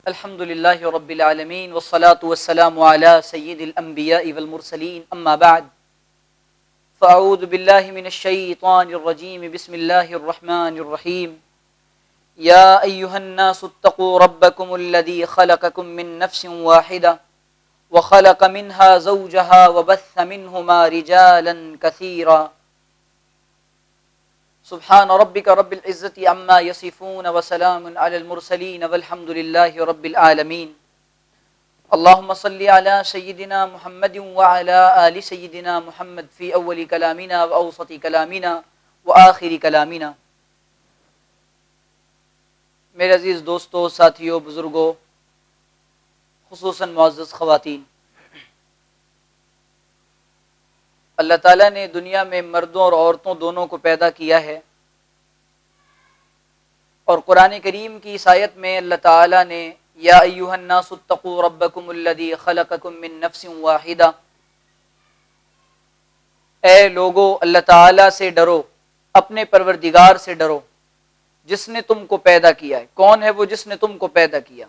الحمد لله رب العالمين والصلاة والسلام على سيد الأنبياء والمرسلين أما بعد فأعوذ بالله من الشيطان الرجيم بسم الله الرحمن الرحيم يا أيها الناس اتقوا ربكم الذي خلقكم من نفس واحدة وخلق منها زوجها وبث منهما رجالا كثيرا سبحان ربك رب العزة عما يصفون وسلام على المرسلين والحمد لله رب العالمين اللهم صل على سيدنا محمد وعلى آل سيدنا محمد في أول كلامنا وأوسط كلامنا وآخر كلامنا. میرے عزیز دوستو، ساتھیو، بزرگو، خصوصاً معزز خواتین، اللہ تعالیٰ نے دنیا میں مردوں اور عورتوں دونوں کو پیدا کیا ہے، اور قرآن کریم کی اس آیت میں اللہ تعالیٰ نے یا ایھا الناس اتقوا ربکم الذی خلقکم من نفس واحدہ، اے لوگو اللہ تعالیٰ سے ڈرو، اپنے پروردگار سے ڈرو جس نے تم کو پیدا کیا ہے. کون ہے وہ جس نے تم کو پیدا کیا؟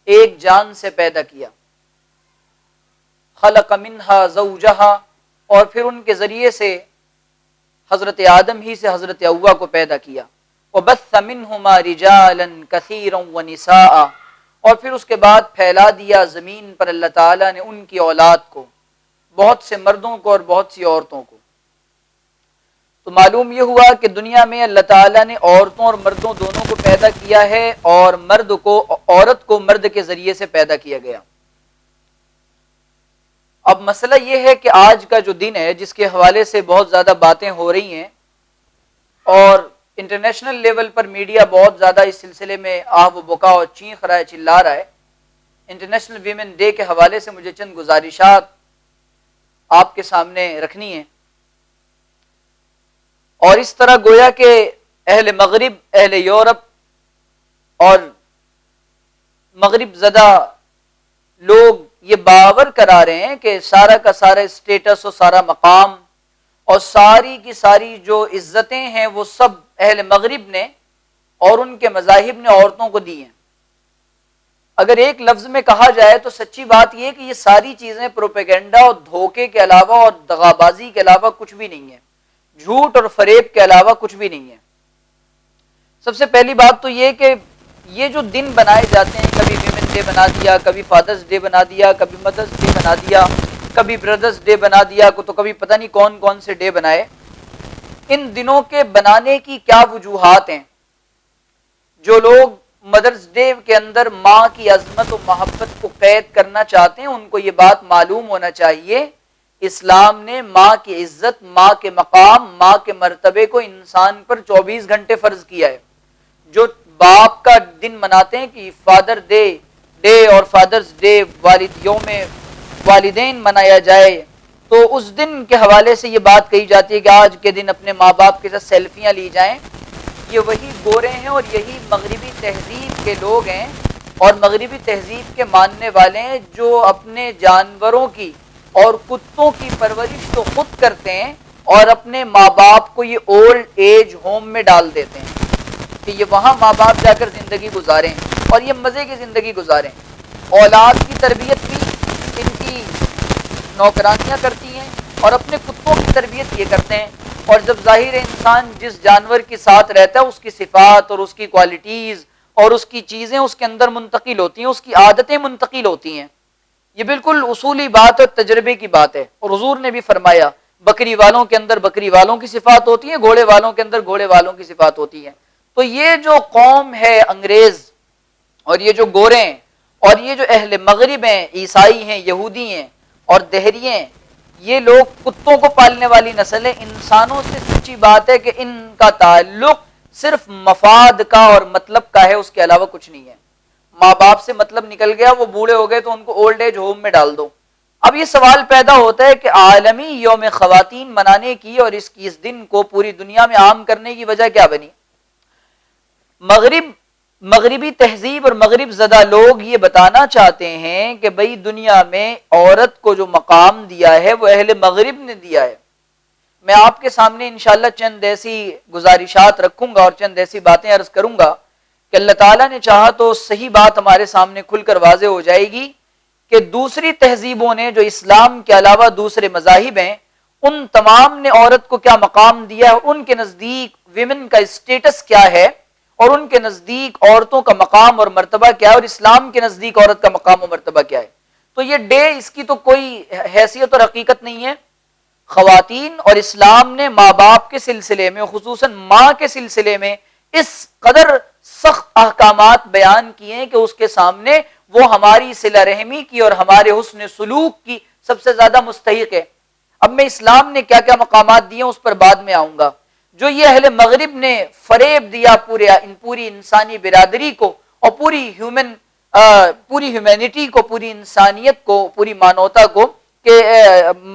ایک جان سے پیدا کیا. خلق منہا زوجہا، اور پھر ان کے ذریعے سے حضرت آدم ہی سے حضرت حوا کو پیدا کیا. وبث منہما رجالا کثیرا ونساء، اور پھر اس کے بعد پھیلا دیا زمین پر اللہ تعالیٰ نے ان کی اولاد کو، بہت سے مردوں کو اور بہت سی عورتوں کو. تو معلوم یہ ہوا کہ دنیا میں اللہ تعالیٰ نے عورتوں اور مردوں دونوں کو پیدا کیا ہے، اور عورت کو مرد کے ذریعے سے پیدا کیا گیا. اب مسئلہ یہ ہے کہ آج کا جو دن ہے، جس کے حوالے سے بہت زیادہ باتیں ہو رہی ہیں اور انٹرنیشنل لیول پر میڈیا بہت زیادہ اس سلسلے میں آہ و بکا اور چیخ رہا ہے، چلا رہا ہے. انٹرنیشنل ویمن ڈے کے حوالے سے مجھے چند گزارشات آپ کے سامنے رکھنی ہیں، اور اس طرح گویا کہ اہل مغرب، اہل یورپ اور مغرب زدہ لوگ یہ باور کرا رہے ہیں کہ سارا کا سارا اسٹیٹس اور سارا مقام اور ساری کی ساری جو عزتیں ہیں وہ سب اہل مغرب نے اور ان کے مذاہب نے عورتوں کو دی ہیں. اگر ایک لفظ میں کہا جائے تو سچی بات یہ کہ یہ ساری چیزیں پروپیگنڈا اور دھوکے کے علاوہ اور دغابازی کے علاوہ کچھ بھی نہیں ہے، جھوٹ اور فریب کے علاوہ کچھ بھی نہیں ہے. سب سے پہلی بات تو یہ کہ یہ جو دن بنائے جاتے ہیں، کبھی ویمن ڈے بنا دیا، کبھی فادرز ڈے بنا دیا، کبھی مدرز ڈے بنا دیا، کبھی بردرز ڈے بنا دیا، تو کبھی پتہ نہیں کون کون سے ڈے بنائے. ان دنوں کے بنانے کی کیا وجوہات ہیں؟ جو لوگ مدرز ڈے کے اندر ماں کی عظمت و محبت کو قید کرنا چاہتے ہیں، ان کو یہ بات معلوم ہونا چاہیے، اسلام نے ماں کی عزت، ماں کے مقام، ماں کے مرتبے کو انسان پر 24 گھنٹے فرض کیا ہے. جو باپ کا دن مناتے ہیں کہ فادر ڈے اور فادرز ڈے، یوم والدین منایا جائے، تو اس دن کے حوالے سے یہ بات کہی جاتی ہے کہ آج کے دن اپنے ماں باپ کے ساتھ سیلفیاں لی جائیں. یہ وہی گورے ہیں اور یہی مغربی تہذیب کے لوگ ہیں اور مغربی تہذیب کے ماننے والے ہیں، جو اپنے جانوروں کی اور کتوں کی پرورش تو خود کرتے ہیں اور اپنے ماں باپ کو یہ اولڈ ایج ہوم میں ڈال دیتے ہیں کہ یہ وہاں ماں باپ جا کر زندگی گزاریں اور یہ مزے کی زندگی گزاریں. اولاد کی تربیت بھی ان کی نوکرانیاں کرتی ہیں اور اپنے کتوں کی تربیت یہ کرتے ہیں. اور جب ظاہر انسان جس جانور کے ساتھ رہتا ہے، اس کی صفات اور اس کی کوالٹیز اور اس کی چیزیں اس کے اندر منتقل ہوتی ہیں، اس کی عادتیں منتقل ہوتی ہیں. یہ بالکل اصولی بات اور تجربے کی بات ہے. اور حضور نے بھی فرمایا بکری والوں کے اندر بکری والوں کی صفات ہوتی ہیں، گھوڑے والوں کے اندر گھوڑے والوں کی صفات ہوتی ہیں. تو یہ جو قوم ہے انگریز اور یہ جو گورے ہیں اور یہ جو اہل مغرب ہیں، عیسائی ہیں، یہودی ہیں اور دہری ہیں، یہ لوگ کتوں کو پالنے والی نسل ہے. انسانوں سے سچی بات ہے کہ ان کا تعلق صرف مفاد کا اور مطلب کا ہے، اس کے علاوہ کچھ نہیں ہے. ماں باپ سے مطلب نکل گیا، وہ بوڑھے ہو گئے تو ان کو اولڈ ایج ہوم میں ڈال دو. اب یہ سوال پیدا ہوتا ہے کہ عالمی یوم خواتین منانے کی اور اس دن کو پوری دنیا میں عام کرنے کی وجہ کیا بنی؟ مغربی تہذیب اور مغرب زدہ لوگ یہ بتانا چاہتے ہیں کہ بھئی دنیا میں عورت کو جو مقام دیا ہے وہ اہل مغرب نے دیا ہے. میں آپ کے سامنے انشاءاللہ چند ایسی گزارشات رکھوں گا اور چند ایسی باتیں عرض کروں گا کہ اللہ تعالیٰ نے چاہا تو صحیح بات ہمارے سامنے کھل کر واضح ہو جائے گی کہ دوسری تہذیبوں نے جو اسلام کے علاوہ دوسرے مذاہب ہیں ان تمام نے عورت کو کیا مقام دیا ہے، ان کے نزدیک ویمن کا اسٹیٹس کیا ہے، اور ان کے نزدیک عورتوں کا مقام اور مرتبہ کیا ہے، اور اسلام کے نزدیک عورت کا مقام اور مرتبہ کیا ہے۔ تو یہ ڈے اس کی تو کوئی حیثیت اور حقیقت نہیں ہے۔ خواتین اور اسلام نے ماں باپ کے سلسلے میں، خصوصاً ماں کے سلسلے میں اس قدر سخت احکامات بیان کیے ہیں کہ اس کے سامنے وہ ہماری صلہ رحمی کی اور ہمارے حسن سلوک کی سب سے زیادہ مستحق ہے۔ اب میں اسلام نے کیا کیا مقامات دیے اس پر بعد میں آؤں گا۔ جو یہ اہل مغرب نے فریب دیا پوری انسانی برادری کو اور پوری ہیومینٹی کو، پوری انسانیت کو، پوری مانوتا کو، کہ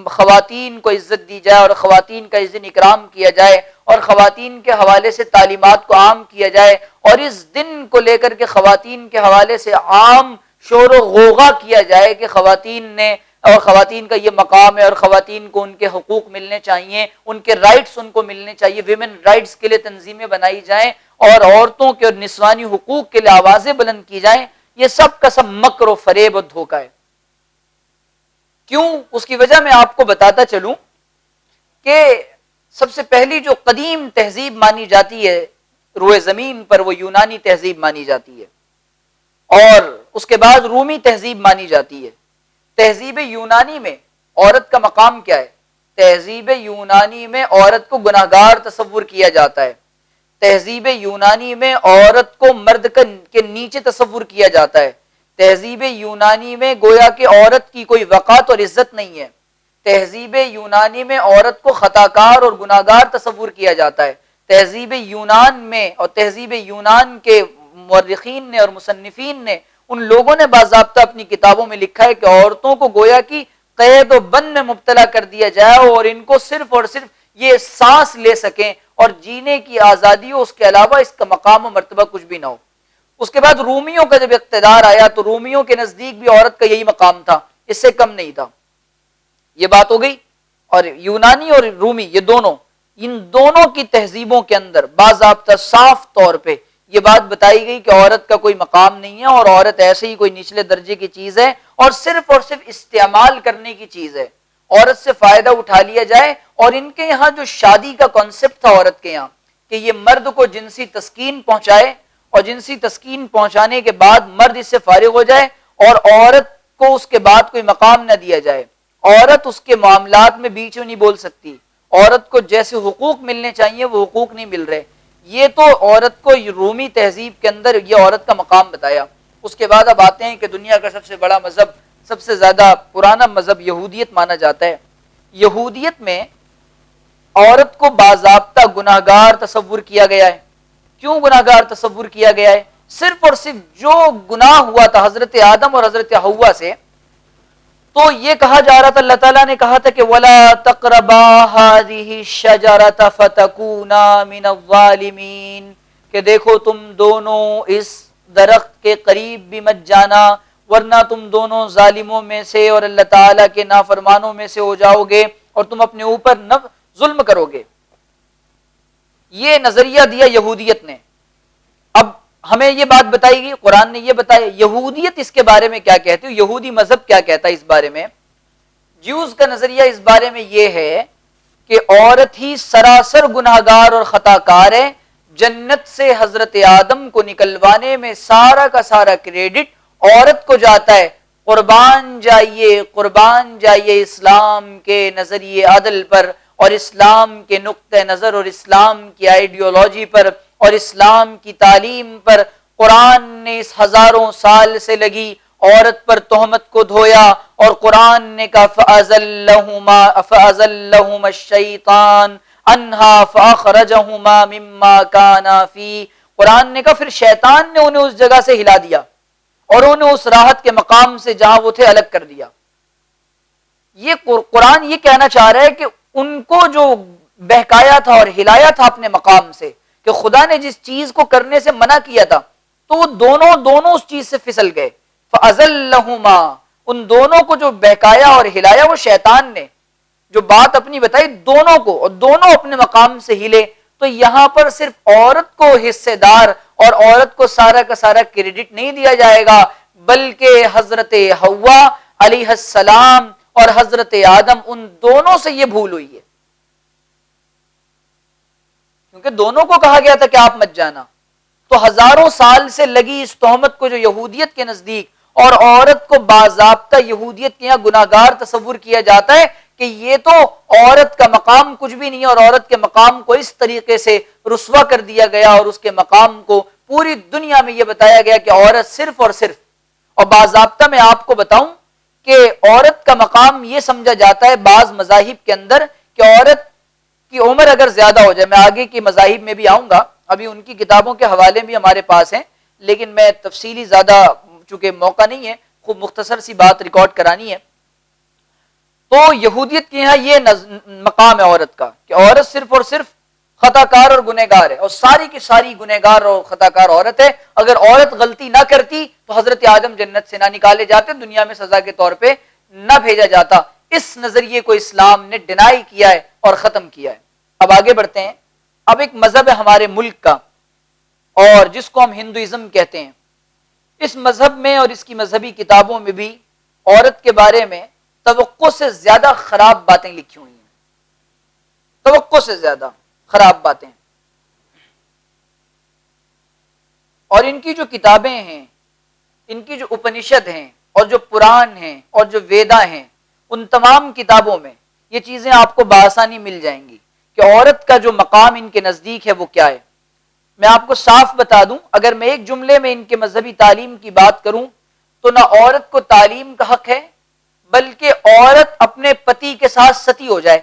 خواتین کو عزت دی جائے اور خواتین کا عزت اکرام کیا جائے اور خواتین کے حوالے سے تعلیمات کو عام کیا جائے، اور اس دن کو لے کر کے خواتین کے حوالے سے عام شور و غوغا کیا جائے کہ خواتین کا یہ مقام ہے اور خواتین کو ان کے حقوق ملنے چاہیے، ان کے رائٹس ان کو ملنے چاہیے، ویمن رائٹس کے لیے تنظیمیں بنائی جائیں اور عورتوں کے اور نسوانی حقوق کے لیے آوازیں بلند کی جائیں، یہ سب کا سب مکر و فریب اور دھوکہ ہے۔ کیوں؟ اس کی وجہ میں آپ کو بتاتا چلوں کہ سب سے پہلی جو قدیم تہذیب مانی جاتی ہے روئے زمین پر وہ یونانی تہذیب مانی جاتی ہے، اور اس کے بعد رومی تہذیب مانی جاتی ہے۔ تہذیب یونانی میں عورت کا مقام کیا ہے؟ تہذیب یونانی میں عورت کو گناہگار تصور کیا جاتا ہے۔ تہذیب یونانی میں عورت کو مرد کے نیچے تصور کیا جاتا ہے۔ تہذیب یونانی میں گویا کہ عورت کی کوئی وقار اور عزت نہیں ہے۔ تہذیب یونانی میں عورت کو خطاکار اور گناہگار تصور کیا جاتا ہے۔ تہذیب یونان میں اور تہذیب یونان کے مورخین نے اور مصنفین نے، ان لوگوں نے باضابطہ اپنی کتابوں میں لکھا ہے کہ عورتوں کو گویا کی قید و بند میں مبتلا کر دیا جائے اور ان کو صرف اور صرف یہ سانس لے سکیں اور جینے کی آزادی ہو، اس کے علاوہ اس کا مقام و مرتبہ کچھ بھی نہ ہو۔ اس کے بعد رومیوں کا جب اقتدار آیا تو رومیوں کے نزدیک بھی عورت کا یہی مقام تھا، اس سے کم نہیں تھا۔ یہ بات ہو گئی۔ اور یونانی اور رومی ان دونوں کی تہذیبوں کے اندر باضابطہ صاف طور پہ یہ بات بتائی گئی کہ عورت کا کوئی مقام نہیں ہے اور عورت ایسے ہی کوئی نچلے درجے کی چیز ہے اور صرف استعمال کرنے کی چیز ہے، عورت سے فائدہ اٹھا لیا جائے۔ اور ان کے یہاں جو شادی کا کانسیپٹ تھا عورت کے یہاں کہ یہ مرد کو جنسی تسکین پہنچائے اور جنسی تسکین پہنچانے کے بعد مرد اس سے فارغ ہو جائے اور عورت کو اس کے بعد کوئی مقام نہ دیا جائے، عورت اس کے معاملات میں بیچ میں نہیں بول سکتی، عورت کو جیسے حقوق ملنے چاہیے وہ حقوق نہیں مل رہے۔ یہ تو عورت کو رومی تہذیب کے اندر یہ عورت کا مقام بتایا۔ اس کے بعد اب آتے ہیں کہ دنیا کا سب سے بڑا مذہب، سب سے زیادہ پرانا مذہب یہودیت مانا جاتا ہے۔ یہودیت میں عورت کو باضابطہ گناہگار تصور کیا گیا ہے۔ کیوں گناہگار تصور کیا گیا ہے؟ صرف اور صرف جو گناہ ہوا تھا حضرت آدم اور حضرت حوا سے، تو یہ کہا جا رہا تھا، اللہ تعالیٰ نے کہا تھا کہ وَلَا تَقْرَبَا هَذِهِ الشَّجَرَةَ فَتَكُونَا مِنَ الظَّالِمِينَ، کہ دیکھو تم دونوں اس درخت کے قریب بھی مت جانا ورنہ تم دونوں ظالموں میں سے اور اللہ تعالیٰ کے نافرمانوں میں سے ہو جاؤ گے اور تم اپنے اوپر ظلم کرو گے۔ یہ نظریہ دیا یہودیت نے۔ اب ہمیں یہ بات بتائی گئی، قرآن نے یہ بتایا، یہودیت اس کے بارے میں کیا کہتی ہے، یہودی مذہب کیا کہتا ہے اس بارے میں۔ جیوز کا نظریہ اس بارے میں یہ ہے کہ عورت ہی سراسر گناہگار اور خطا کار ہے، جنت سے حضرت آدم کو نکلوانے میں سارا کا سارا کریڈٹ عورت کو جاتا ہے۔ قربان جائیے اسلام کے نظریے عدل پر اور اسلام کے نقطہ نظر اور اسلام کی آئیڈیالوجی پر اور اسلام کی تعلیم پر۔ قرآن نے اس ہزاروں سال سے لگی عورت پر تہمت کو دھویا اور قرآن نے کہا فَأَزَلَّهُمَا الشَّيْطَانُ عَنْهَا فَأَخْرَجَهُمَا مِمَّا كَانَا فِيهِ، قرآن نے کہا پھر شیطان نے انہیں اس جگہ سے ہلا دیا اور انہیں اس راحت کے مقام سے جہاں وہ تھے الگ کر دیا۔ یہ قرآن یہ کہنا چاہ رہا ہے کہ ان کو جو بہکایا تھا اور ہلایا تھا اپنے مقام سے، کہ خدا نے جس چیز کو کرنے سے منع کیا تھا تو وہ دونوں اس چیز سے پھسل گئے۔ فَأَزَلَّهُمَا، ان دونوں کو جو بہکایا اور ہلایا وہ شیطان نے، جو بات اپنی بتائی دونوں کو اور دونوں اپنے مقام سے ہلے۔ تو یہاں پر صرف عورت کو حصے دار اور عورت کو سارا کا سارا کریڈٹ نہیں دیا جائے گا، بلکہ حضرت حوا علیہ السلام اور حضرت آدم ان دونوں سے یہ بھول ہوئی ہے، کیونکہ دونوں کو کہا گیا تھا کہ آپ مت جانا۔ تو ہزاروں سال سے لگی اس تہمت کو جو یہودیت کے نزدیک اور عورت کو باضابطہ یہودیت کے یہاں گناہگار تصور کیا جاتا ہے کہ یہ تو عورت کا مقام کچھ بھی نہیں ہے، اور عورت کے مقام کو اس طریقے سے رسوا کر دیا گیا اور اس کے مقام کو پوری دنیا میں یہ بتایا گیا کہ عورت صرف اور صرف، اور باضابطہ میں آپ کو بتاؤں کہ عورت کا مقام یہ سمجھا جاتا ہے بعض مذاہب کے اندر کہ عورت کی عمر اگر زیادہ ہو جائے، میں آگے کی مذاہب میں بھی آؤں گا، ابھی ان کی کتابوں کے حوالے بھی ہمارے پاس ہیں، لیکن میں تفصیلی زیادہ چونکہ موقع نہیں ہے، خوب مختصر سی بات ریکارڈ کرانی ہے۔ تو یہودیت کے یہاں یہ مقام ہے عورت کا کہ عورت صرف اور صرف خطا کار اور گنہگار ہے، اور ساری کی ساری گنہگار اور خطا کار عورت ہے۔ اگر عورت غلطی نہ کرتی تو حضرت آدم جنت سے نہ نکالے جاتے، دنیا میں سزا کے طور پہ نہ بھیجا جاتا۔ اس نظریے کو اسلام نے ڈینائی کیا ہے اور ختم کیا ہے۔ اب آگے بڑھتے ہیں۔ اب ایک مذہب ہے ہمارے ملک کا، اور جس کو ہم ہندوازم کہتے ہیں، اس مذہب میں اور اس کی مذہبی کتابوں میں بھی عورت کے بارے میں توقع سے زیادہ خراب باتیں لکھی ہوئی ہیں، توقع سے زیادہ خراب باتیں۔ اور ان کی جو کتابیں ہیں، ان کی جو اپنشد ہیں اور جو پران ہیں اور جو ویدا ہیں، ان تمام کتابوں میں یہ چیزیں آپ کو بآسانی مل جائیں گی کہ عورت کا جو مقام ان کے نزدیک ہے وہ کیا ہے۔ میں آپ کو صاف بتا دوں، اگر میں ایک جملے میں ان کے مذہبی تعلیم کی بات کروں تو نہ عورت کو تعلیم کا حق ہے، بلکہ عورت اپنے پتی کے ساتھ ستی ہو جائے۔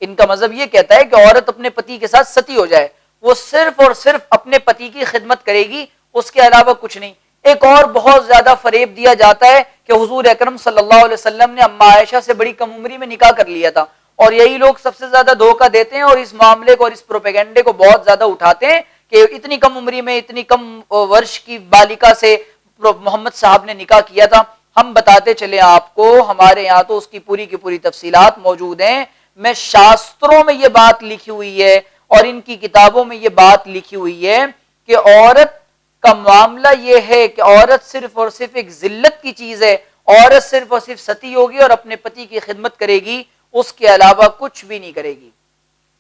ان کا مذہب یہ کہتا ہے کہ عورت اپنے پتی کے ساتھ ستی ہو جائے، وہ صرف اور صرف اپنے پتی کی خدمت کرے گی، اس کے علاوہ کچھ نہیں۔ ایک اور بہت زیادہ فریب دیا جاتا ہے کہ حضور اکرم صلی اللہ علیہ وسلم نے اما عائشہ سے بڑی کم عمری میں نکاح کر لیا تھا، اور یہی لوگ سب سے زیادہ دھوکہ دیتے ہیں اور اس معاملے کو اور اس پروپیگنڈے کو بہت زیادہ اٹھاتے ہیں کہ اتنی کم عمری میں اتنی کم ورش کی بالکا سے محمد صاحب نے نکاح کیا تھا۔ ہم بتاتے چلے آپ کو، ہمارے یہاں تو اس کی پوری تفصیلات موجود ہیں، میں شاستروں میں یہ بات لکھی ہوئی ہے اور ان کی کتابوں میں یہ بات لکھی ہوئی ہے کہ عورت کا معاملہ یہ ہے کہ عورت صرف اور صرف ایک ذلت کی چیز ہے، عورت صرف اور صرف ستی ہوگی اور اپنے پتی کی خدمت کرے گی، اس کے علاوہ کچھ بھی نہیں کرے گی۔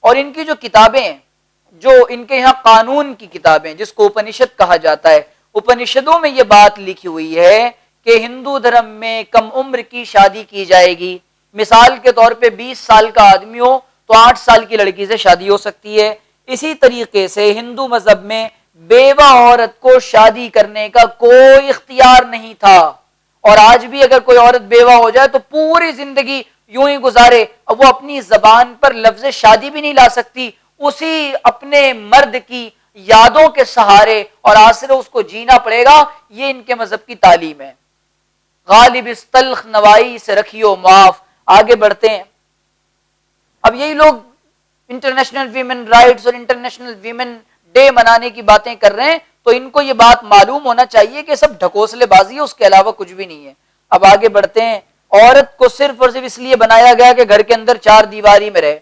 اور ان کی جو کتابیں ہیں، جو ان کے یہاں قانون کی کتابیں جس کو اپنشد کہا جاتا ہے، اپنشدوں میں یہ بات لکھی ہوئی ہے کہ ہندو دھرم میں کم عمر کی شادی کی جائے گی۔ مثال کے طور پہ 20 سال کا آدمی ہو تو 8 سال کی لڑکی سے شادی ہو سکتی ہے۔ اسی طریقے سے ہندو مذہب میں بیوہ عورت کو شادی کرنے کا کوئی اختیار نہیں تھا، اور آج بھی اگر کوئی عورت بیوہ ہو جائے تو پوری زندگی یوں ہی گزارے، اب وہ اپنی زبان پر لفظ شادی بھی نہیں لا سکتی، اسی اپنے مرد کی یادوں کے سہارے اور آسرے اس کو جینا پڑے گا۔ یہ ان کے مذہب کی تعلیم ہے۔ غالب اس تلخ نوائی سے رکھیو معاف۔ آگے بڑھتے ہیں۔ اب یہی لوگ انٹرنیشنل ویمن رائٹس اور انٹرنیشنل ویمن ڈے منانے کی باتیں کر رہے ہیں، تو ان کو یہ بات معلوم ہونا چاہیے کہ سب ڈھکوسلے بازی ہے، اس کے علاوہ کچھ بھی نہیں ہے۔ اب آگے بڑھتے ہیں۔ عورت کو صرف اور صرف اس لیے بنایا گیا کہ گھر کے اندر 4 دیواری میں رہے۔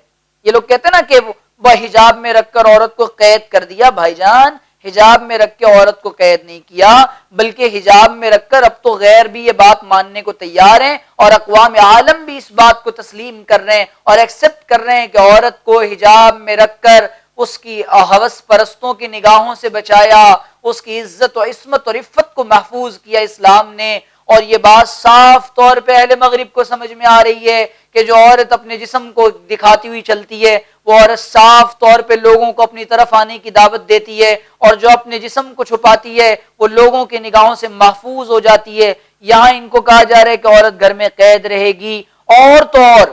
یہ لوگ کہتے ہیں نا کہ وہ حجاب میں رکھ کر عورت کو قید کر دیا۔ بھائی جان، حجاب میں رکھ کے عورت کو قید نہیں کیا، بلکہ حجاب میں رکھ کر اب تو غیر بھی یہ بات ماننے کو تیار ہیں، اور اقوام عالم بھی اس بات کو تسلیم کر رہے ہیں اور ایکسپٹ کر رہے ہیں کہ عورت کو حجاب میں رکھ کر اس کی ہوس پرستوں کی نگاہوں سے بچایا، اس کی عزت و عصمت اور عفت کو محفوظ کیا اسلام نے۔ اور یہ بات صاف طور پہ اہل مغرب کو سمجھ میں آ رہی ہے کہ جو عورت اپنے جسم کو دکھاتی ہوئی چلتی ہے، وہ عورت صاف طور پہ لوگوں کو اپنی طرف آنے کی دعوت دیتی ہے، اور جو اپنے جسم کو چھپاتی ہے وہ لوگوں کی نگاہوں سے محفوظ ہو جاتی ہے۔ یہاں ان کو کہا جا رہا ہے کہ عورت گھر میں قید رہے گی، اور تو اور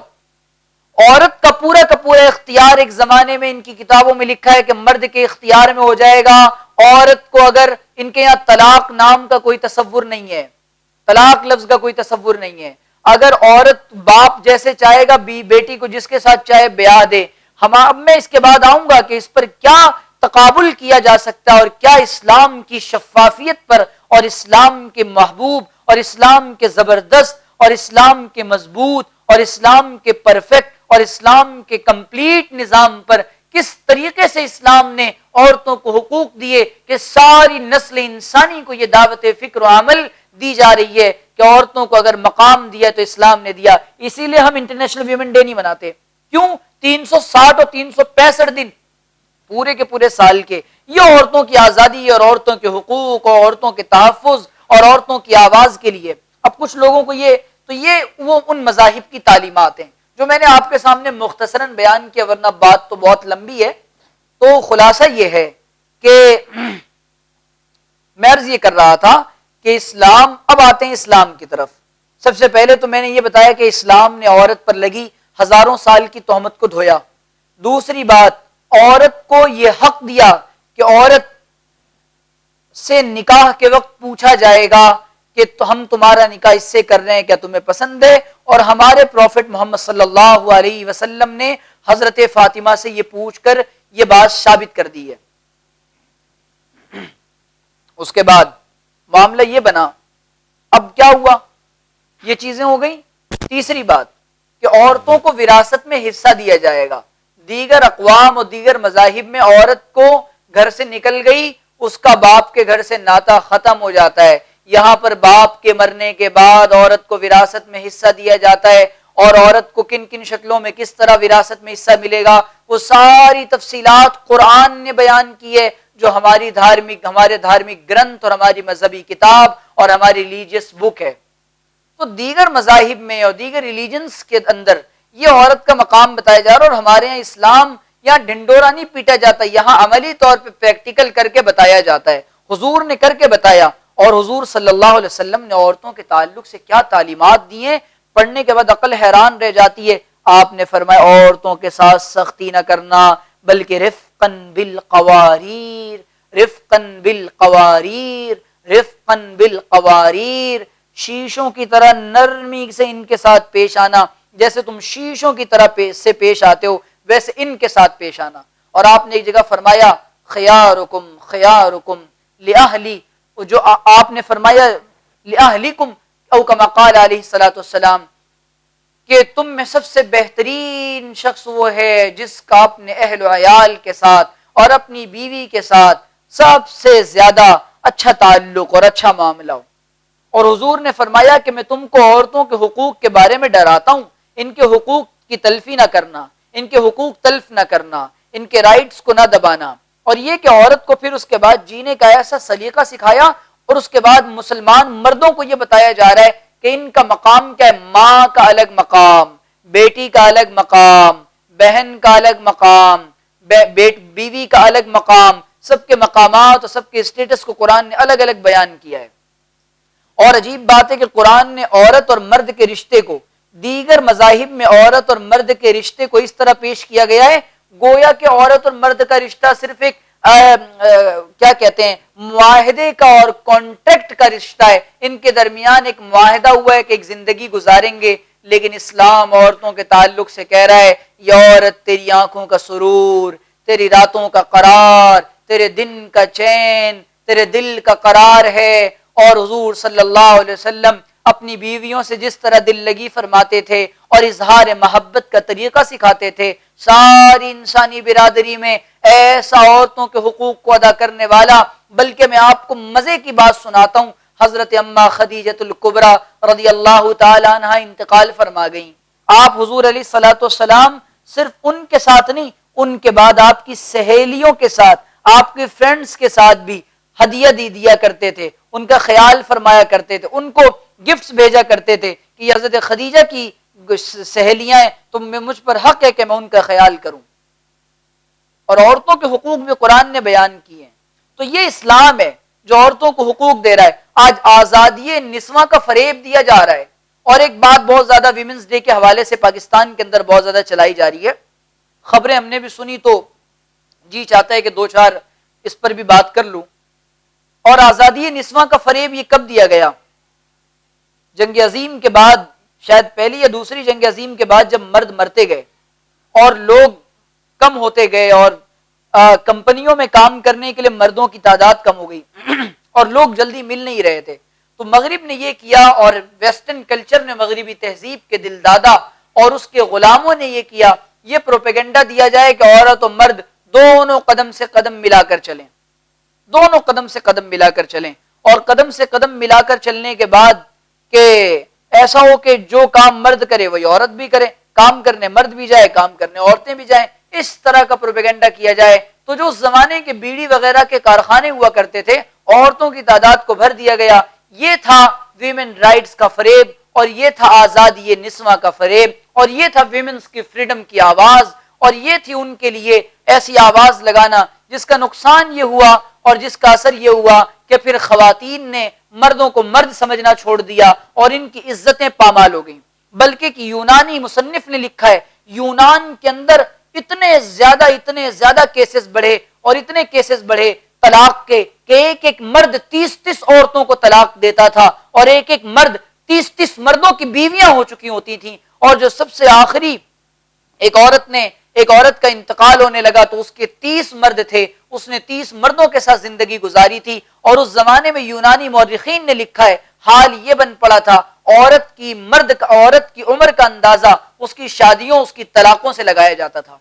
عورت کا پورا اختیار ایک زمانے میں ان کی کتابوں میں لکھا ہے کہ مرد کے اختیار میں ہو جائے گا۔ عورت کو اگر ان کے یہاں طلاق نام کا کوئی تصور نہیں ہے، طلاق لفظ کا کوئی تصور نہیں ہے، اگر عورت باپ جیسے چاہے گا بیٹی کو جس کے ساتھ چاہے بیاہ دے۔ اب میں اس کے بعد آؤں گا کہ اس پر کیا تقابل کیا جا سکتا ہے اور کیا اسلام کی شفافیت پر اور اسلام کے محبوب اور اسلام کے زبردست اور اسلام کے مضبوط اور اسلام کے پرفیکٹ اور اسلام کے کمپلیٹ نظام پر کس طریقے سے اسلام نے عورتوں کو حقوق دیے کہ ساری نسل انسانی کو یہ دعوت فکر و عمل دی جا رہی ہے کہ عورتوں کو اگر مقام دیا تو اسلام نے دیا. اسی لیے ہم انٹرنیشنل ویمن ڈے نہیں مناتے. کیوں؟ 360 اور 365 دن پورے کے پورے سال کے یہ عورتوں کی آزادی اور عورتوں کے حقوق اور عورتوں کے تحفظ اور عورتوں کی آواز کے لیے. اب کچھ لوگوں کو یہ وہ ان مذاہب کی تعلیمات ہیں جو میں نے آپ کے سامنے مختصراً بیان کیا، ورنہ بات تو بہت لمبی ہے. تو خلاصہ یہ ہے کہ میں عرض یہ کر رہا تھا کہ اسلام، اب آتے ہیں اسلام کی طرف. سب سے پہلے تو میں نے یہ بتایا کہ اسلام نے عورت پر لگی ہزاروں سال کی تہمت کو دھویا. دوسری بات، عورت کو یہ حق دیا کہ عورت سے نکاح کے وقت پوچھا جائے گا کہ ہم تمہارا نکاح اس سے کر رہے ہیں، کیا تمہیں پسند ہے؟ اور ہمارے پروفٹ محمد صلی اللہ علیہ وسلم نے حضرت فاطمہ سے یہ پوچھ کر یہ بات ثابت کر دی ہے. اس کے بعد معاملہ یہ بنا، اب کیا ہوا؟ یہ چیزیں ہو گئی. تیسری بات کہ عورتوں کو وراثت میں حصہ دیا جائے گا. دیگر اقوام اور دیگر مذاہب میں عورت کو گھر سے نکل گئی، اس کا باپ کے گھر سے ناتا ختم ہو جاتا ہے. یہاں پر باپ کے مرنے کے بعد عورت کو وراثت میں حصہ دیا جاتا ہے، اور عورت کو کن کن شکلوں میں کس طرح وراثت میں حصہ ملے گا وہ ساری تفصیلات قرآن نے بیان کی ہے، جو ہمارے دھارمک گرنتھ اور ہماری مذہبی کتاب اور ہماری ریلیجیس بک ہے. تو دیگر مذاہب میں اور دیگر ریلیجنز کے اندر یہ عورت کا مقام بتایا جا رہا ہے، اور ہمارے یہاں اسلام یہاں ڈھنڈورا نہیں پیٹا جاتا، یہاں عملی طور پہ پریکٹیکل کر کے بتایا جاتا ہے. حضور نے کر کے بتایا، اور حضور صلی اللہ علیہ وسلم نے عورتوں کے تعلق سے کیا تعلیمات دی ہیں، پڑھنے کے بعد عقل حیران رہ جاتی ہے. آپ نے فرمایا عورتوں کے ساتھ سختی نہ کرنا، بلکہ رفقاً بالقواریر، رفقاً بالقواریر، رفقاً بالقواریر، شیشوں کی طرح نرمی سے ان کے ساتھ پیش آنا. جیسے تم شیشوں کی طرح سے پیش آتے ہو ویسے ان کے ساتھ پیش آنا. اور آپ نے ایک جگہ فرمایا خیارکم خیارکم لأہلی، جو آپ نے فرمایا لأہلکم او کما قال علیہ الصلوۃ والسلام کہ تم میں سب سے بہترین شخص وہ ہے جس کا اپنے اہل و عیال کے ساتھ اور اپنی بیوی کے ساتھ سب سے زیادہ اچھا تعلق اور اچھا معاملہ ہو. اور حضور نے فرمایا کہ میں تم کو عورتوں کے حقوق کے بارے میں ڈراتا ہوں، ان کے حقوق کی تلفی نہ کرنا، ان کے حقوق تلف نہ کرنا، ان کے رائٹس کو نہ دبانا. اور یہ کہ عورت کو پھر اس کے بعد جینے کا ایسا سلیقہ سکھایا، اور اس کے بعد مسلمان مردوں کو یہ بتایا جا رہا ہے کہ ان کا مقام کیا ہے. ماں کا الگ مقام، بیٹی کا الگ مقام، بہن کا الگ مقام، بیوی کا الگ مقام، سب کے مقامات اور سب کے اسٹیٹس کو قرآن نے الگ الگ بیان کیا ہے. اور عجیب بات ہے کہ قرآن نے عورت اور مرد کے رشتے کو، دیگر مذاہب میں عورت اور مرد کے رشتے کو اس طرح پیش کیا گیا ہے گویا کہ عورت اور مرد کا رشتہ صرف ایک کیا کہتے ہیں معاہدے کا اور کانٹریکٹ کا رشتہ ہے. ان کے درمیان ایک معاہدہ ہوا ہے کہ ایک زندگی گزاریں گے. لیکن اسلام عورتوں کے تعلق سے کہہ رہا ہے یہ عورت تیری آنکھوں کا سرور، تیری راتوں کا قرار، تیرے دن کا چین، تیرے دل کا قرار ہے. اور حضور صلی اللہ علیہ وسلم اپنی بیویوں سے جس طرح دل لگی فرماتے تھے اور اظہار محبت کا طریقہ سکھاتے تھے، ساری انسانی برادری میں ایسا عورتوں کے حقوق کو ادا کرنے والا. بلکہ میں آپ کو مزے کی بات سناتا ہوں، حضرت اما خدیجۃ الکبریٰ رضی اللہ تعالی عنہا انتقال فرما گئیں. آپ حضور علیہ الصلوۃ والسلام صرف ان کے ساتھ نہیں، ان کے بعد آپ کی سہیلیوں کے ساتھ، آپ کے فرینڈز کے ساتھ بھی ہدیہ دیا کرتے تھے، ان کا خیال فرمایا کرتے تھے، ان کو گفٹس بھیجا کرتے تھے کہ یہ حضرت خدیجہ کی سہیلیاں ہیں، تو مجھ پر حق ہے کہ میں ان کا خیال کروں. اور عورتوں کے حقوق بھی قرآن نے بیان کیے ہیں. تو یہ اسلام ہے جو عورتوں کو حقوق دے رہا ہے. آج آزادی نسواں کا فریب دیا جا رہا ہے. اور ایک بات بہت زیادہ ویمنز ڈے کے حوالے سے پاکستان کے اندر بہت زیادہ چلائی جا رہی ہے، خبریں ہم نے بھی سنی تو جی چاہتا ہے کہ دو چار اس پر بھی بات کر لوں. اور آزادی نسواں کا فریب یہ کب دیا گیا؟ جنگ عظیم کے بعد، شاید پہلی یا دوسری جنگ عظیم کے بعد، جب مرد مرتے گئے اور لوگ کم ہوتے گئے اور کمپنیوں میں کام کرنے کے لیے مردوں کی تعداد کم ہو گئی اور لوگ جلدی مل نہیں رہے تھے، تو مغرب نے یہ کیا اور ویسٹرن کلچر نے، مغربی تہذیب کے دل دادا اور اس کے غلاموں نے یہ کیا، یہ پروپیگنڈا دیا جائے کہ عورت و مرد دونوں قدم سے قدم ملا کر چلیں، دونوں قدم سے قدم ملا کر چلیں، اور قدم سے قدم ملا کر چلنے کے بعد کہ ایسا ہو کہ جو کام مرد کرے وہی عورت بھی کرے، کام کرنے مرد بھی جائے، کام کرنے عورتیں بھی جائیں، اس طرح کا پروپیگنڈا کیا جائے۔ تو جو اس زمانے کے بیڑی وغیرہ کے کارخانے ہوا کرتے تھے، عورتوں کی تعداد کو بھر دیا گیا، یہ تھا ویمن رائٹس کا فریب، اور یہ تھا آزادی نسواں کا فریب، اور یہ تھا ویمنز کی فریڈم کی آواز، اور یہ تھی ان کے لیے ایسی آواز لگانا جس کا نقصان یہ ہوا اور جس کا اثر یہ ہوا کہ پھر خواتین نے مردوں کو مرد سمجھنا چھوڑ دیا اور ان کی عزتیں پامال ہو گئیں۔ بلکہ کہ یونانی مصنف نے لکھا ہے، یونان کے اندر اتنے زیادہ کیسز بڑھے اور اتنے کیسز بڑھے طلاق کے کہ ایک مرد 30 عورتوں کو طلاق دیتا تھا، اور ایک مرد 30 مردوں کی بیویاں ہو چکی ہوتی تھیں، اور جو سب سے آخری ایک عورت کا انتقال ہونے لگا تو اس کے 30 مرد تھے، اس نے 30 مردوں کے ساتھ زندگی گزاری تھی۔ اور اس زمانے میں یونانی مورخین نے لکھا ہے حال یہ بن پڑا تھا، عورت کی عمر کا اندازہ اس کی شادیوں، اس کی طلاقوں سے لگایا جاتا تھا۔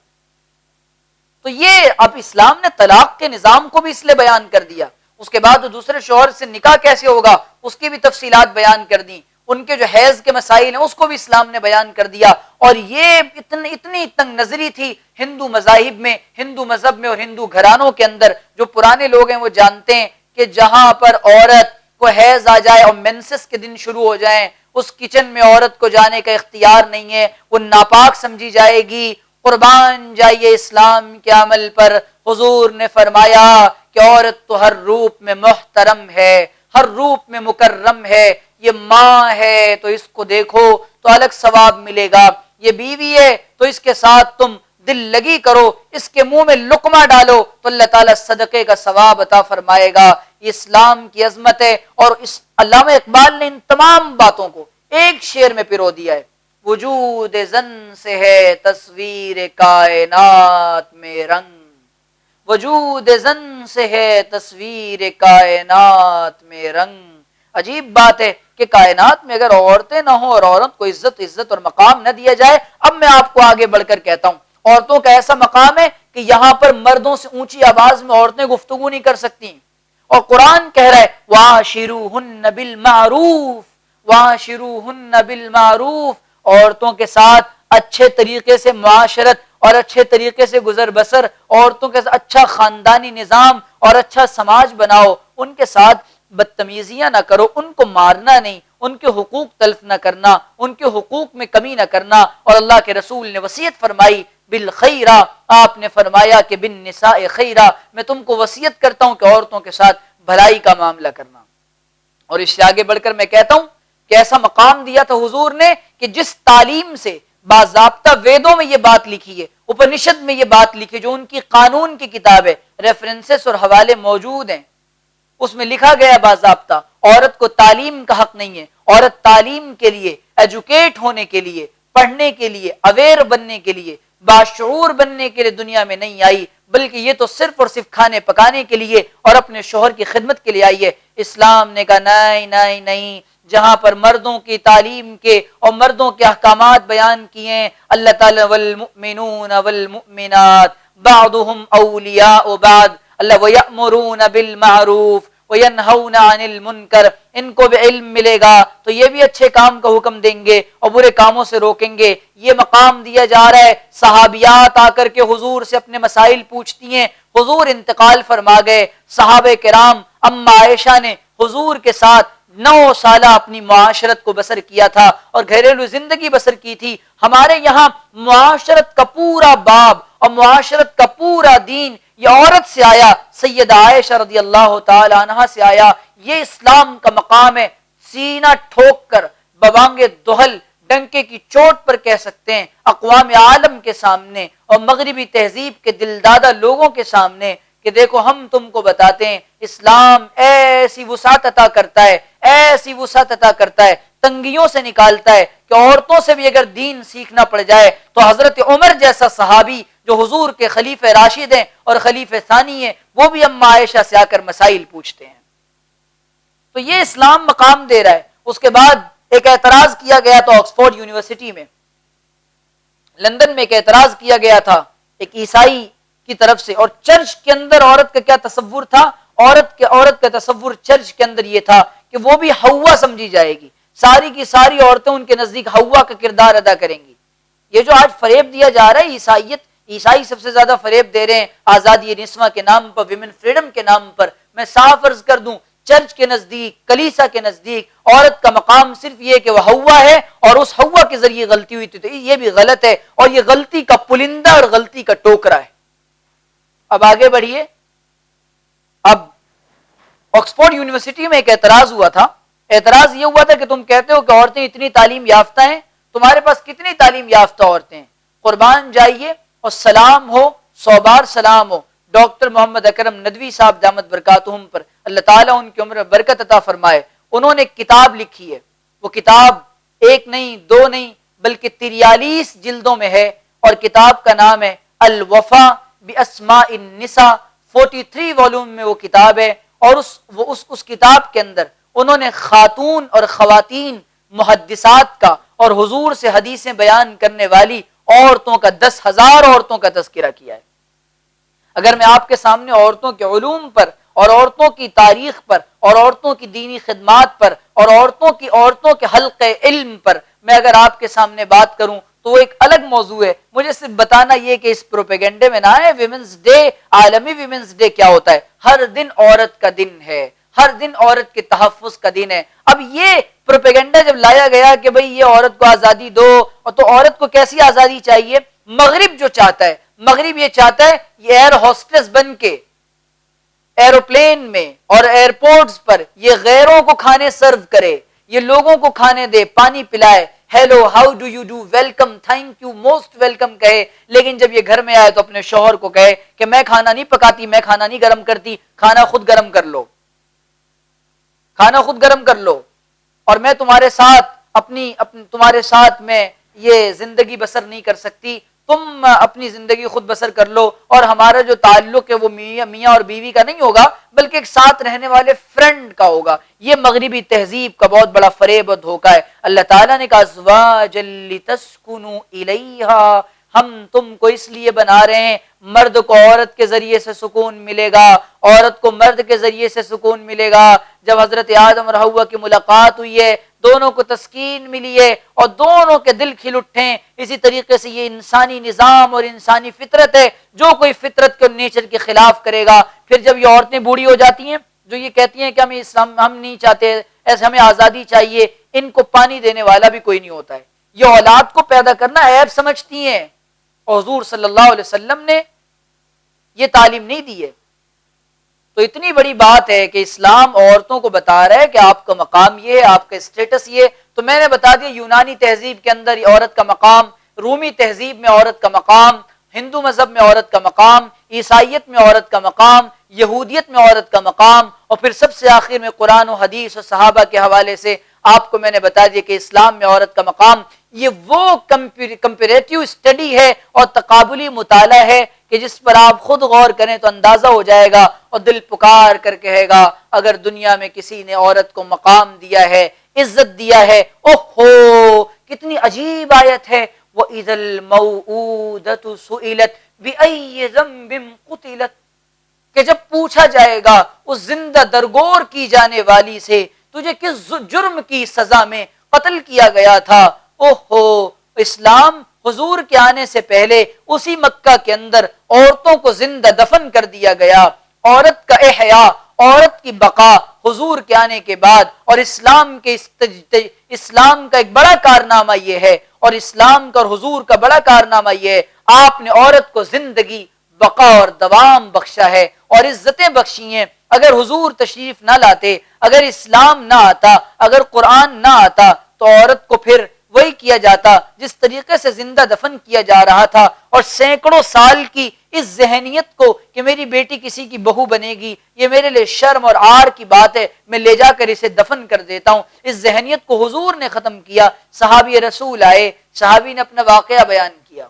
تو یہ اب اسلام نے طلاق کے نظام کو بھی اس لیے بیان کر دیا، اس کے بعد دوسرے شوہر سے نکاح کیسے ہوگا اس کی بھی تفصیلات بیان کر دی، ان کے جو حیض کے مسائل ہیں اس کو بھی اسلام نے بیان کر دیا۔ اور یہ اتنی تنگ نظری تھی ہندو مذہب میں اور ہندو گھرانوں کے اندر، جو پرانے لوگ ہیں وہ جانتے ہیں کہ جہاں پر عورت کو حیض آ جائے اور مینسس کے دن شروع ہو جائیں، اس کچن میں عورت کو جانے کا اختیار نہیں ہے، وہ ناپاک سمجھی جائے گی۔ قربان جائیے اسلام کے عمل پر، حضور نے فرمایا کہ عورت تو ہر روپ میں محترم ہے، ہر روپ میں مکرم ہے، یہ ماں ہے تو اس کو دیکھو تو الگ ثواب ملے گا، یہ بیوی ہے تو اس کے ساتھ تم دل لگی کرو، اس کے منہ میں لقمہ ڈالو تو اللہ تعالیٰ صدقے کا ثواب عطا فرمائے گا۔ اسلام کی عظمت ہے، اور اس علامہ اقبال نے ان تمام باتوں کو ایک شعر میں پرو دیا ہے، وجود زن سے ہے تصویر کائنات میں رنگ، وجود زن سے ہے تصویر کائنات میں رنگ۔ عجیب بات ہے کہ کائنات میں اگر عورتیں نہ ہوں اور عورت کو عزت اور مقام نہ دیا جائے۔ اب میں آپ کو آگے بڑھ کر کہتا ہوں، عورتوں کا ایسا مقام ہے کہ یہاں پر مردوں سے اونچی آواز میں عورتیں گفتگو نہیں کر سکتی، اور قرآن کہہ رہا ہے وَعَاشِرُوهُنَّ بِالْمَعْرُوفِ، وَعَاشِرُوهُنَّ بِالْمَعْرُوفِ، عورتوں کے ساتھ اچھے طریقے سے معاشرت اور اچھے طریقے سے گزر بسر، عورتوں کے ساتھ اچھا خاندانی نظام اور اچھا سماج بناؤ، ان کے ساتھ بدتمیزیاں نہ کرو، ان کو مارنا نہیں، ان کے حقوق تلف نہ کرنا، ان کے حقوق میں کمی نہ کرنا۔ اور اللہ کے رسول نے وصیت فرمائی بالخیرہ، آپ نے فرمایا کہ بالنساء خیرہ، میں تم کو وصیت کرتا ہوں کہ عورتوں کے ساتھ بھلائی کا معاملہ کرنا۔ اور اس سے آگے بڑھ کر میں کہتا ہوں کہ ایسا مقام دیا تھا حضور نے کہ جس تعلیم سے باضابطہ ویدوں میں یہ بات لکھی ہے، اپنشد میں یہ بات لکھی، جو ان کی قانون کی کتاب ہے، ریفرنسز اور حوالے موجود ہیں، اس میں لکھا گیا باضابطہ عورت کو تعلیم کا حق نہیں ہے۔ عورت تعلیم کے لیے، ایجوکیٹ ہونے کے لیے، پڑھنے کے لیے، اویئر بننے کے لیے، باشعور بننے کے لیے دنیا میں نہیں آئی، بلکہ یہ تو صرف اور صرف کھانے پکانے کے لیے اور اپنے شوہر کی خدمت کے لیے آئی ہے۔ اسلام نے کہا نہیں، جہاں پر مردوں کی تعلیم کے اور مردوں کے احکامات بیان کیے ہیں، اللہ تعالی والمؤمنون والمؤمنات بعضهم اولیاء بعض، اللہ وَيَأْمُرُونَ بِالْمَعْرُوفِ وَيَنْهَوْنَ عَنِ الْمُنْكَرِ، ان کو بھی علم ملے گا تو یہ بھی اچھے کام کا حکم دیں گے اور برے کاموں سے روکیں گے۔ یہ مقام دیا جا رہا ہے۔ صحابیات آ کر کے حضور سے اپنے مسائل پوچھتی ہیں، حضور انتقال فرما گئے، صحابہ کرام اما عائشہ نے حضور کے ساتھ 9 سالہ اپنی معاشرت کو بسر کیا تھا اور گھریلو زندگی بسر کی تھی۔ ہمارے یہاں معاشرت کا پورا باب اور معاشرت کا پورا دین یہ عورت سے آیا، سیدہ عائشہ رضی اللہ تعالی عنہا سے آیا۔ یہ اسلام کا مقام ہے، سینہ ٹھوک کر بوانگ دہل ڈنکے کی چوٹ پر کہہ سکتے ہیں اقوام عالم کے سامنے اور مغربی تہذیب کے دلدادہ لوگوں کے سامنے کہ دیکھو ہم تم کو بتاتے ہیں اسلام ایسی وسعت عطا کرتا ہے، ایسی وسعت عطا کرتا ہے، تنگیوں سے نکالتا ہے کہ عورتوں سے بھی اگر دین سیکھنا پڑ جائے تو حضرت عمر جیسا صحابی جو حضور کے خلیفہ راشد ہیں اور خلیفہ ثانی ہیں، وہ بھی اما عائشہ سے آ کر مسائل پوچھتے ہیں۔ تو یہ اسلام مقام دے رہا ہے۔ اس کے بعد ایک اعتراض کیا گیا تو آکسفورڈ یونیورسٹی میں لندن میں ایک اعتراض کیا گیا تھا ایک عیسائی کی طرف سے، اور چرچ کے اندر عورت کا کیا تصور تھا؟ عورت کا تصور چرچ کے اندر یہ تھا کہ وہ بھی حوا سمجھی جائے گی، ساری کی ساری عورتیں ان کے نزدیک حوا کا کردار ادا کریں گی۔ یہ جو آج فریب دیا جا رہا ہے، عیسائی سب سے زیادہ فریب دے رہے ہیں آزادی نسواں کے نام پر، ویمن فریڈم کے نام پر۔ میں صاف عرض کر دوں، چرچ کے نزدیک، کلیسا کے نزدیک عورت کا مقام صرف یہ کہ وہ حوا ہے، اور اس حوا کے ذریعے غلطی ہوئی تھی، تو یہ بھی غلط ہے، اور یہ غلطی کا پلندہ اور غلطی کا ٹوکرا ہے۔ اب آگے بڑھیے۔ اب آکسفورڈ یونیورسٹی میں ایک اعتراض ہوا تھا۔ اعتراض یہ ہوا تھا کہ تم کہتے ہو کہ عورتیں اتنی تعلیم یافتہ ہیں، تمہارے پاس کتنی تعلیم یافتہ عورتیں ہیں؟ قربان جائیے اور سلام ہو، 100 بار سلام ہو ڈاکٹر محمد اکرم ندوی صاحب دامت برکاتہم پر، اللہ تعالیٰ ان کی عمر میں برکت عطا فرمائے۔ انہوں نے ایک کتاب لکھی ہے، وہ کتاب ایک نہیں، دو نہیں، بلکہ 43 جلدوں میں ہے، اور کتاب کا نام ہے الوفا باسماء النساء۔ 43 والیوم میں وہ کتاب ہے، اور اس کتاب کے اندر انہوں نے خاتون اور خواتین محدثات کا اور حضور سے حدیثیں بیان کرنے والی عورتوں کا 10,000 عورتوں کا تذکرہ کیا ہے۔ اگر میں آپ کے سامنے عورتوں کے علوم پر اور عورتوں کی تاریخ پر اور عورتوں کی دینی خدمات پر اور عورتوں کے حلقے علم پر میں اگر آپ کے سامنے بات کروں تو وہ ایک الگ موضوع ہے۔ مجھے صرف بتانا یہ کہ اس پروپیگنڈے میں نہ ہے ویمنز ڈے، عالمی ویمنز ڈے کیا ہوتا ہے؟ ہر دن عورت کا دن ہے، ہر دن عورت کے تحفظ کا دن ہے۔ اب یہ پروپیگنڈا جب لایا گیا کہ بھئی یہ عورت کو آزادی دو، اور تو عورت کو کیسی آزادی چاہیے؟ مغرب جو چاہتا ہے، مغرب یہ چاہتا ہے یہ ایئر ہوسٹس بن کے ایروپلین میں اور ایئرپورٹس پر یہ غیروں کو کھانے سرو کرے، یہ لوگوں کو کھانے دے، پانی پلائے، hello how do you do, welcome, thank you, most welcome کہے، لیکن جب یہ گھر میں آئے تو اپنے شوہر کو کہے کہ میں کھانا نہیں پکاتی، میں کھانا نہیں گرم کرتی، کھانا خود گرم کر لو، کھانا خود گرم کر لو، اور میں تمہارے ساتھ میں یہ زندگی بسر نہیں کر سکتی، تم اپنی زندگی خود بسر کر لو، اور ہمارا جو تعلق ہے وہ میاں اور بیوی کا نہیں ہوگا بلکہ ایک ساتھ رہنے والے فرینڈ کا ہوگا۔ یہ مغربی تہذیب کا بہت بڑا فریب اور دھوکہ ہے۔ اللہ تعالیٰ نے کہا ازواجا لتسکنوا الیہا، ہم تم کو اس لیے بنا رہے ہیں، مرد کو عورت کے ذریعے سے سکون ملے گا، عورت کو مرد کے ذریعے سے سکون ملے گا۔ جب حضرت آدم اور حوا کی ملاقات ہوئی ہے، دونوں کو تسکین ملی ہے اور دونوں کے دل کھل اٹھے۔ اسی طریقے سے یہ انسانی نظام اور انسانی فطرت ہے، جو کوئی فطرت کے نیچر کے خلاف کرے گا، پھر جب یہ عورتیں بوڑھی ہو جاتی ہیں جو یہ کہتی ہیں کہ ہم نہیں چاہتے ایسے، ہمیں آزادی چاہیے، ان کو پانی دینے والا بھی کوئی نہیں ہوتا ہے۔ یہ اولاد کو پیدا کرنا عیب سمجھتی ہیں، اور حضور صلی اللہ علیہ وسلم نے یہ تعلیم نہیں دی ہے۔ تو اتنی بڑی بات ہے کہ اسلام عورتوں کو بتا رہا ہے کہ آپ کا مقام یہ ہے، آپ کا اسٹیٹس یہ ہے۔ تو میں نے بتا دیا یونانی تہذیب کے اندر عورت کا مقام، رومی تہذیب میں عورت کا مقام، ہندو مذہب میں عورت کا مقام، عیسائیت میں عورت کا مقام، یہودیت میں عورت کا مقام، اور پھر سب سے آخر میں قرآن و حدیث اور صحابہ کے حوالے سے آپ کو میں نے بتا دیا کہ اسلام میں عورت کا مقام۔ یہ وہ کمپیریٹیو اسٹڈی ہے اور تقابلی مطالعہ ہے کہ جس پر آپ خود غور کریں تو اندازہ ہو جائے گا اور دل پکار کر کہے گا اگر دنیا میں کسی نے عورت کو مقام دیا ہے، عزت دیا ہے، اوہو کتنی عجیب آیت ہے، وَإِذَا الْمَوْءُودَةُ سُئِلَتْ بِأَيِّ ذَنبٍ قُتِلَتْ، کہ جب پوچھا جائے گا اس زندہ درگور کی جانے والی سے تجھے کس جرم کی سزا میں قتل کیا گیا تھا۔ اوہو، اسلام حضور کے آنے سے پہلے اسی مکہ کے اندر عورتوں کو زندہ دفن کر دیا گیا۔ عورت کا احیاء، عورت کی بقا حضور کے آنے کے بعد، اور اسلام کا ایک بڑا کارنامہ یہ ہے، اور اسلام کا اور حضور کا بڑا کارنامہ یہ ہے، آپ نے عورت کو زندگی، بقا اور دوام بخشا ہے اور عزتیں بخشی ہیں۔ اگر حضور تشریف نہ لاتے، اگر اسلام نہ آتا، اگر قرآن نہ آتا تو عورت کو پھر وہی کیا جاتا جس طریقے سے زندہ دفن کیا جا رہا تھا، اور سینکڑوں سال کی اس ذہنیت کو کہ میری بیٹی کسی کی بہو بنے گی، یہ میرے لیے شرم اور عار کی بات ہے، میں لے جا کر اسے دفن کر دیتا ہوں، اس ذہنیت کو حضور نے ختم کیا۔ صحابی رسول آئے، صحابی نے اپنا واقعہ بیان کیا،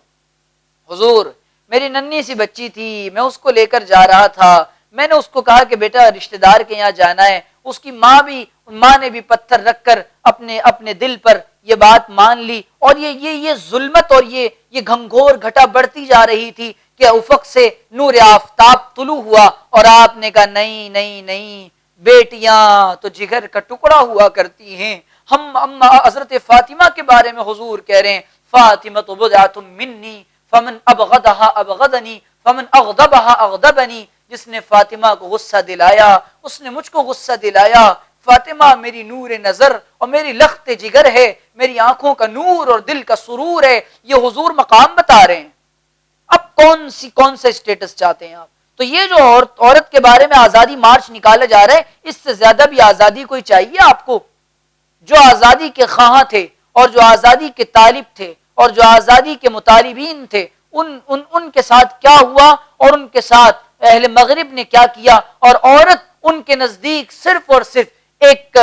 حضور میری ننھی سی بچی تھی، میں اس کو لے کر جا رہا تھا، میں نے اس کو کہا کہ بیٹا رشتہ دار کے یہاں جانا ہے، اس کی ماں نے بھی پتھر رکھ کر اپنے دل پر یہ بات مان لی، اور یہ ظلمت اور یہ گھنگھور گھٹا بڑھتی جا رہی تھی کہ افق سے نور آفتاب طلوع ہوا، اور آپ نے کہا نہیں نہیں نہیں، بیٹیاں تو جگر کا ٹکڑا ہوا کرتی ہیں۔ ہم حضرت فاطمہ کے بارے میں حضور کہہ رہے ہیں فاطمہ تو بضعۃ منی فمن ابغضها ابغضنی فمن اغضبها اغضبنی، جس نے فاطمہ کو غصہ دلایا اس نے مجھ کو غصہ دلایا۔ فاطمہ میری نور نظر اور میری لخت جگر ہے، میری آنکھوں کا نور اور دل کا سرور ہے، یہ حضور مقام بتا رہے ہیں۔ اب کون سا اسٹیٹس چاہتے ہیں آپ؟ تو یہ جو عورت کے بارے میں آزادی مارچ نکالا جا رہا ہے، اس سے زیادہ بھی آزادی کوئی چاہیے آپ کو؟ جو آزادی کے خواہاں تھے اور جو آزادی کے طالب تھے اور جو آزادی کے مطالبین تھے، ان کے ساتھ کیا ہوا اور ان کے ساتھ اہل مغرب نے کیا کیا، اور عورت ان کے نزدیک صرف اور صرف ایک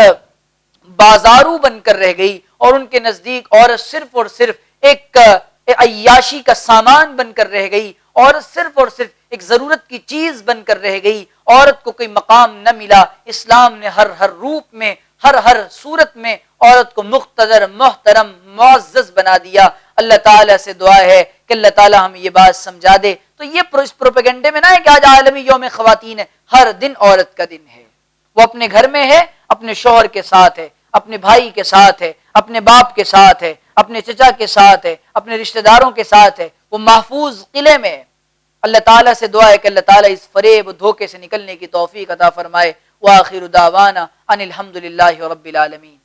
بازارو بن کر رہ گئی، اور ان کے نزدیک عورت صرف اور صرف ایک عیاشی کا سامان بن کر رہ گئی، عورت صرف اور صرف ایک ضرورت کی چیز بن کر رہ گئی، عورت کو کوئی مقام نہ ملا۔ اسلام نے ہر روپ میں ہر صورت میں عورت کو مقتدر، محترم، معزز بنا دیا۔ اللہ تعالیٰ سے دعا ہے کہ اللہ تعالیٰ ہمیں یہ بات سمجھا دے۔ تو یہ پروپیگنڈے میں نہ ہے کہ آج عالمی یوم خواتین ہے، ہر دن عورت کا دن ہے۔ وہ اپنے گھر میں ہے، اپنے شوہر کے ساتھ ہے، اپنے بھائی کے ساتھ ہے، اپنے باپ کے ساتھ ہے، اپنے چچا کے ساتھ ہے، اپنے رشتہ داروں کے ساتھ ہے، وہ محفوظ قلعے میں ہے۔ اللہ تعالیٰ سے دعا ہے کہ اللہ تعالیٰ اس فریب و دھوکے سے نکلنے کی توفیق عطا فرمائے۔ وآخر دعوانا ان الحمد للہ رب العالمین۔